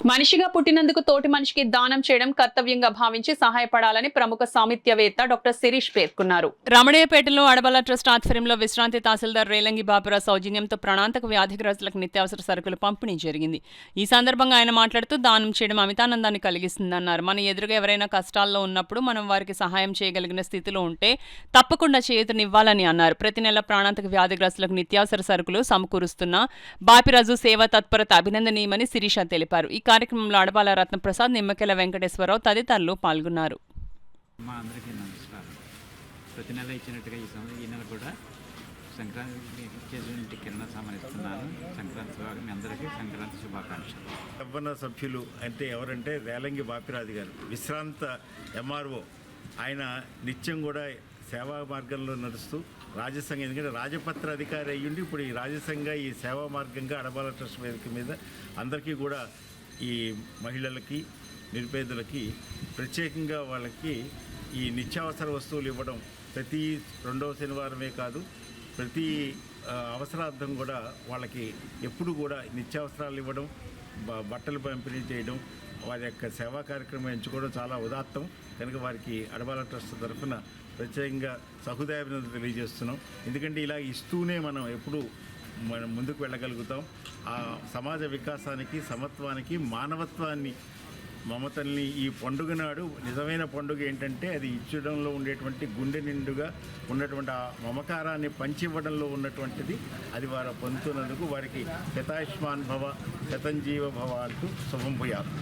మనిషిగా పుట్టినందుకు తోటి మనిషికి దానం చేయడం కర్తవ్యంగా భావించి సహాయపడాలని ప్రముఖ సామిత్యవేత్త డాక్టర్ శిరీష్ పేర్కొన్నారు. రమణయ్యపేటలో అడబల ట్రస్ట్ ఆధ్వర్యంలో విశ్రాంతి తహసీల్దార్ రేలంగి బాపురా సౌజన్యంతో ప్రాణాంతక వ్యాధిగ్రస్తులకు నిత్యావసర సరుకులు పంపిణీ జరిగింది. ఈ సందర్భంగా ఆయన మాట్లాడుతూ దానం చేయడం అమితానందాన్ని కలిగిస్తుందన్నారు. మన ఎదురుగా ఎవరైనా కష్టాల్లో ఉన్నప్పుడు మనం వారికి సహాయం చేయగలిగిన స్థితిలో ఉంటే తప్పకుండా చేతునివ్వాలని అన్నారు. ప్రతి నెల ప్రాణాంతక వ్యాధిగ్రస్తులకు నిత్యావసర సరుకులు సమకూరుస్తున్న బాపిరాజు సేవా తత్పరత అభినందనీయమని శిరీష తెలిపారు. ఈ కార్యక్రమంలో అడబాల రత్నప్రసాద్, నిమ్మకెల వెంకటేశ్వరరావు తదితరులు పాల్గొన్నారు. మా అందరికీ నమస్కారం. ప్రతి నెల ఇచ్చినట్టుగా ఈ నెల కూడా సంక్రాంతి కింద సమర్పిస్తున్నాను. సంక్రాంతి మీ అందరికీ సంక్రాంతి శుభాకాంక్షలు. యవ్వన సభ్యులు అంటే ఎవరంటే రేలంగి బాపిరాజు గారు, విశ్రాంత ఎంఆర్ఓ. ఆయన నిత్యం కూడా సేవా మార్గంలో నడుస్తూ రాజసంఘ, ఎందుకంటే రాజపత్ర అధికారి అయ్యుండి ఇప్పుడు ఈ రాజసంఘ ఈ సేవా మార్గంగా అడబాల ట్రస్ట్ వేదిక మీద అందరికీ కూడా ఈ మహిళలకి, నిరుపేదలకి ప్రత్యేకంగా వాళ్ళకి ఈ నిత్యావసర వస్తువులు ఇవ్వడం ప్రతి రెండవ శనివారమే కాదు, ప్రతి అవసరార్థం కూడా వాళ్ళకి ఎప్పుడు కూడా నిత్యావసరాలు ఇవ్వడం, బట్టలు పంపిణీ చేయడం, వారి యొక్క సేవా కార్యక్రమం ఎంచుకోవడం చాలా ఉదాత్తం. కనుక వారికి అడబాల ట్రస్ట్ తరఫున ప్రత్యేకంగా సహృదయాభినందనలు తెలియజేస్తున్నాం. ఎందుకంటే ఇలా ఇస్తూనే మనం ముందుకు వెళ్ళగలుగుతాం. ఆ సమాజ వికాసానికి, సమత్వానికి, మానవత్వాన్ని, మమతల్ని ఈ పండుగ నాడు నిజమైన పండుగ ఏంటంటే అది ఇచ్చడంలో ఉండేటువంటి గుండె నిండుగా ఉన్నటువంటి ఆ మమకారాన్ని పంచివ్వడంలో ఉన్నటువంటిది. అది వారు పొందుతున్నందుకు వారికి శతాయుష్మాన్ భవ, శతంజీవ భవ అంటూ శుభం భూయాత్.